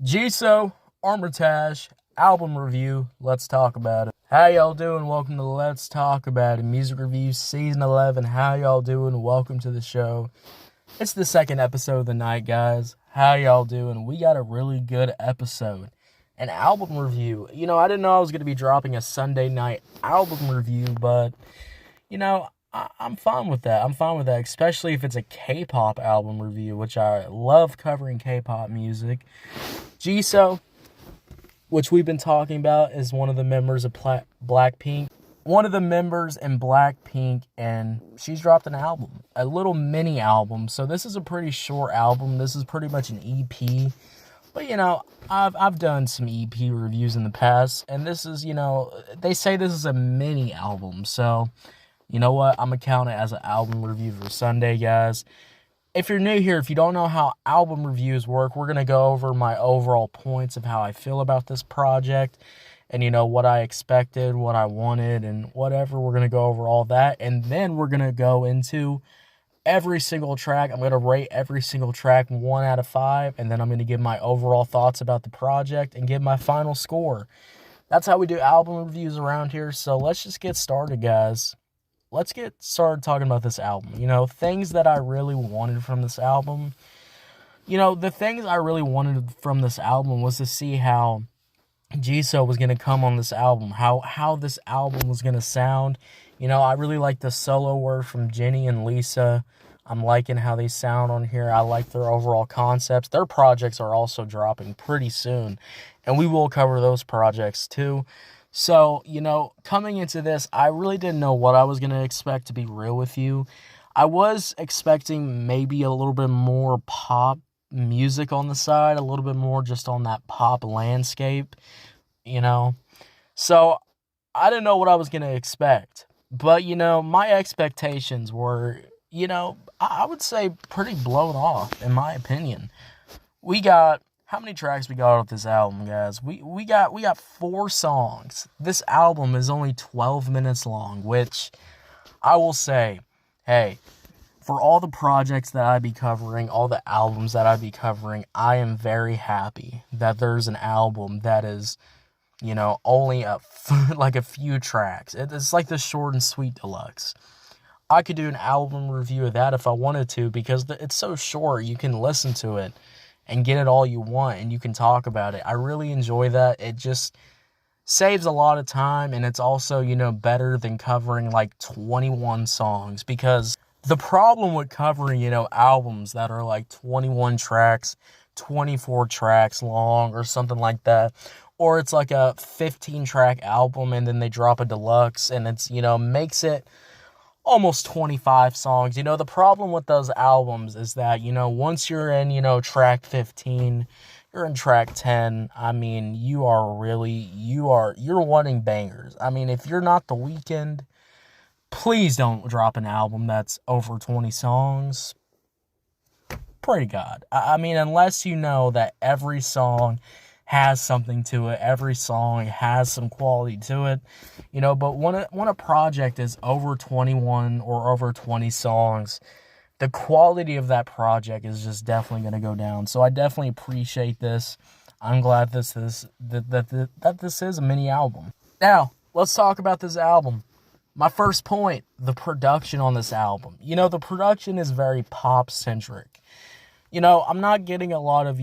JISOO, AMORTAGE, album review. Let's talk about it. How y'all doing? Welcome to Let's Talk About It. Music Reviews Season 11. How y'all doing? Welcome to the show. It's the second episode of the night, guys. How y'all doing? We got a really good episode. An album review. I didn't know I was going to be dropping a Sunday night album review, but, I'm fine with that. Especially if it's a K-pop album review, which I love covering K-pop music. JISOO, which we've been talking about, is one of the members of blackpink. One of the members in blackpink, and she's dropped an album. A little mini album. So this is a pretty short album. This is pretty much an EP. But, I've done some EP reviews in the past, and this is, they say this is a mini album. So, you know what? I'm going to count it as an album review for Sunday, guys. If you're new here, if you don't know how album reviews work, we're going to go over my overall points of how I feel about this project and, what I expected, what I wanted, and whatever. We're going to go over all that, and then we're going to go into every single track. I'm going to rate every single track 1 out of 5, and then I'm going to give my overall thoughts about the project and give my final score. That's how we do album reviews around here, so let's just get started, guys. Let's get started talking about this album. Things that I really wanted from this album. The things I really wanted from this album was to see how JISOO was going to come on this album, how this album was going to sound. I really like the solo work from Jennie and Lisa. I'm liking how they sound on here. I like their overall concepts. Their projects are also dropping pretty soon, and we will cover those projects too. So, coming into this, I really didn't know what I was going to expect, to be real with you. I was expecting maybe a little bit more pop music on the side, a little bit more just on that pop landscape, So, I didn't know what I was going to expect. But, my expectations were, I would say pretty blown off, in my opinion. How many tracks we got off this album, guys? We got 4 songs. This album is only 12 minutes long, which I will say, hey, for all the projects that I be covering, all the albums that I be covering, I am very happy that there's an album that is, only like a few tracks. It's like the short and sweet deluxe. I could do an album review of that if I wanted to, because it's so short, you can listen to it and get it all you want, and you can talk about it. I really enjoy that. It just saves a lot of time, and it's also, better than covering like 21 songs, because the problem with covering, albums that are like 21 tracks, 24 tracks long or something like that, or it's like a 15-track album and then they drop a deluxe and it's, makes it almost 25 songs. The problem with those albums is that, once you're in, track 15, you're in track 10, you're wanting bangers. If you're not The Weeknd, please don't drop an album that's over 20 songs. Pray to God. Unless you know that every song has something to it, every song has some quality to it, but when a project is over 21 or over 20 songs, the quality of that project is just definitely going to go down. So I definitely appreciate this. I'm glad this is that this is a mini album. Now, let's talk about this album. My first point, the production on this album. The production is very pop-centric. I'm not getting a lot of,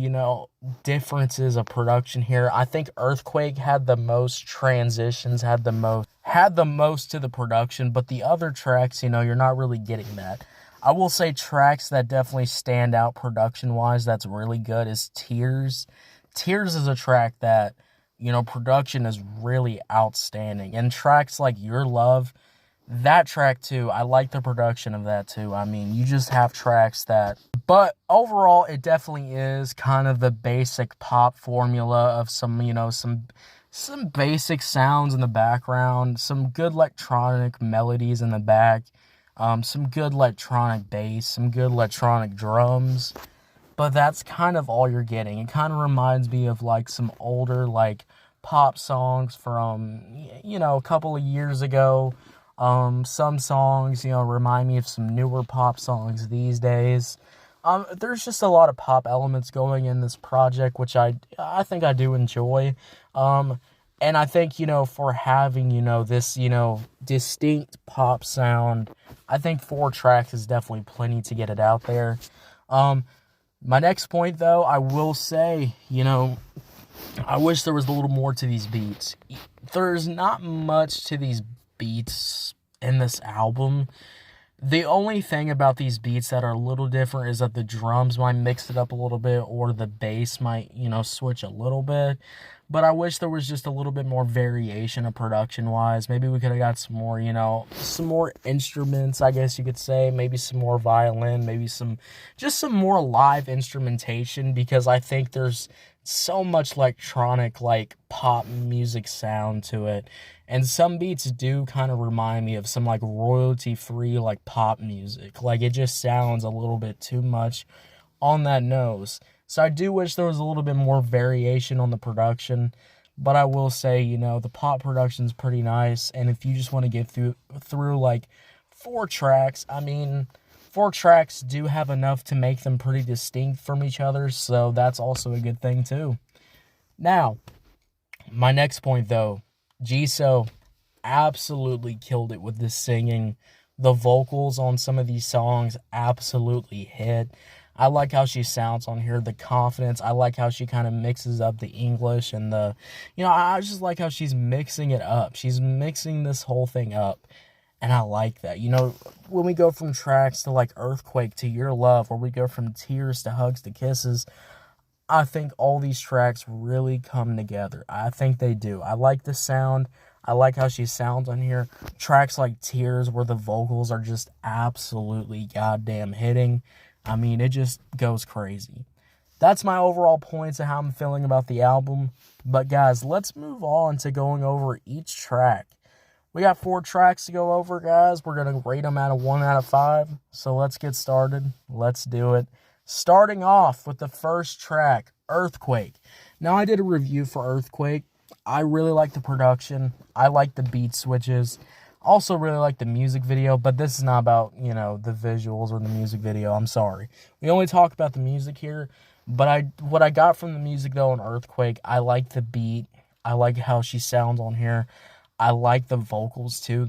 differences of production here. I think Earthquake had the most transitions, had the most to the production, but the other tracks, you're not really getting that. I will say tracks that definitely stand out production-wise that's really good is Tears. Tears is a track that, production is really outstanding. And tracks like Your Love, that track too, I like the production of that too. You just have tracks that... But overall, it definitely is kind of the basic pop formula of some, some basic sounds in the background, some good electronic melodies in the back, some good electronic bass, some good electronic drums. But that's kind of all you're getting. It kind of reminds me of like some older like pop songs from, a couple of years ago. Some songs, remind me of some newer pop songs these days. There's just a lot of pop elements going in this project, which I think I do enjoy. And I think, for having, this, distinct pop sound, I think 4 tracks is definitely plenty to get it out there. My next point, though, I will say, I wish there was a little more to these beats. There's not much to these beats in this album. The only thing about these beats that are a little different is that the drums might mix it up a little bit, or the bass might, switch a little bit. But I wish there was just a little bit more variation of production-wise. Maybe we could have got some more, some more instruments, I guess you could say. Maybe some more violin, maybe some more live instrumentation, because I think there's so much electronic, pop music sound to it. And some beats do kind of remind me of some, royalty-free, pop music. It just sounds a little bit too much on that nose. So I do wish there was a little bit more variation on the production, but I will say, the pop production's pretty nice, and if you just want to get through 4 tracks, 4 tracks do have enough to make them pretty distinct from each other, so that's also a good thing too. Now, my next point though, JISOO absolutely killed it with this singing. The vocals on some of these songs absolutely hit. I like how she sounds on here, the confidence. I like how she kind of mixes up the English and I just like how she's mixing it up. She's mixing this whole thing up, and I like that. When we go from tracks to Earthquake to Your Love, or we go from Tears to Hugs to Kisses, I think all these tracks really come together. I think they do. I like the sound. I like how she sounds on here. Tracks like Tears, where the vocals are just absolutely goddamn hitting. It just goes crazy. That's my overall points of how I'm feeling about the album. But guys, let's move on to going over each track. We got 4 tracks to go over, guys. We're going to rate them out of 1 out of 5. So let's get started. Let's do it. Starting off with the first track, Earthquake. Now, I did a review for Earthquake. I really like the production. I like the beat switches. Also really like the music video, but this is not about, the visuals or the music video. I'm sorry. We only talk about the music here, but what I got from the music, though, on Earthquake, I like the beat. I like how she sounds on here. I like the vocals, too.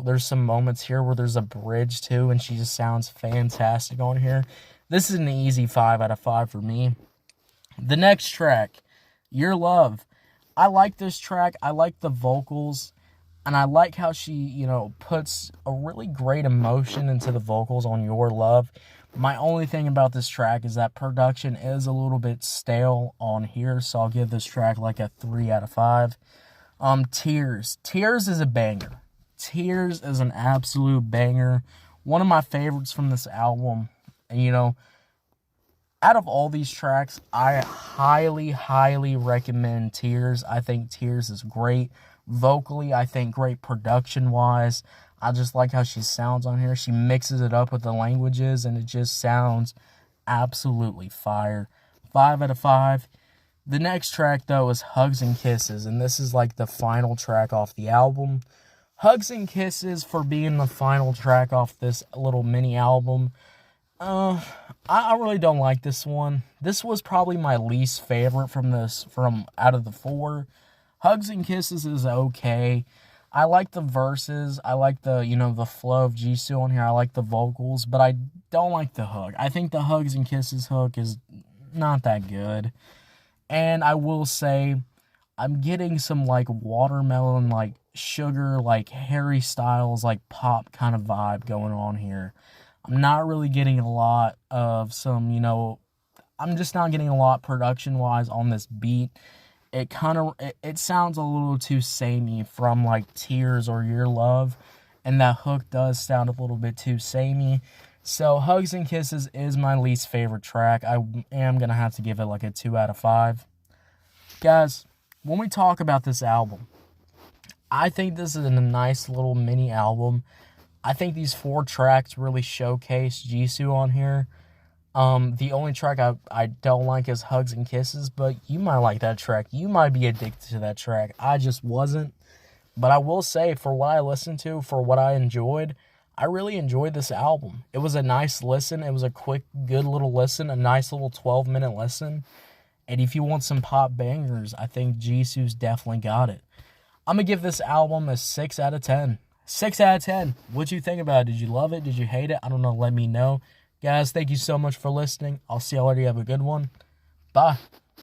There's some moments here where there's a bridge, too, and she just sounds fantastic on here. This is an easy 5 out of 5 for me. The next track, Your Love. I like this track. I like the vocals. And I like how she, puts a really great emotion into the vocals on Your Love. My only thing about this track is that production is a little bit stale on here, so I'll give this track a 3 out of 5. Tears. Tears is a banger. Tears is an absolute banger. One of my favorites from this album. And, out of all these tracks, I highly, highly recommend Tears. I think Tears is great. Vocally, I think great production-wise. I just like how she sounds on here. She mixes it up with the languages, and it just sounds absolutely fire. 5 out of 5. The next track, though, is Hugs and Kisses, and this is the final track off the album. Hugs and Kisses, for being the final track off this little mini album, I really don't like this one. This was probably my least favorite from out of the 4. Hugs and Kisses is okay. I like the verses. I like the, the flow of JISOO on here. I like the vocals, but I don't like the hook. I think the Hugs and Kisses hook is not that good. And I will say, I'm getting some, watermelon, sugar, Harry Styles, pop kind of vibe going on here. I'm not really getting a lot of some, I'm just not getting a lot production-wise on this beat. It sounds a little too samey from Tears or Your Love, and that hook does sound a little bit too samey. So Hugs and Kisses is my least favorite track. I am gonna have to give it a 2 out of 5. Guys, when we talk about this album, I think this is a nice little mini album. I think these 4 tracks really showcase JISOO on here. The only track I don't like is Hugs and Kisses, but you might like that track. You might be addicted to that track. I just wasn't. But I will say, for what I listened to, for what I enjoyed, I really enjoyed this album. It was a nice listen. It was a quick, good little listen, a nice little 12-minute listen. And if you want some pop bangers, I think JISOO's definitely got it. I'm going to give this album a 6 out of 10. 6 out of 10. What'd you think about it? Did you love it? Did you hate it? I don't know. Let me know. Guys, thank you so much for listening. I'll see y'all later. You have a good one. Bye.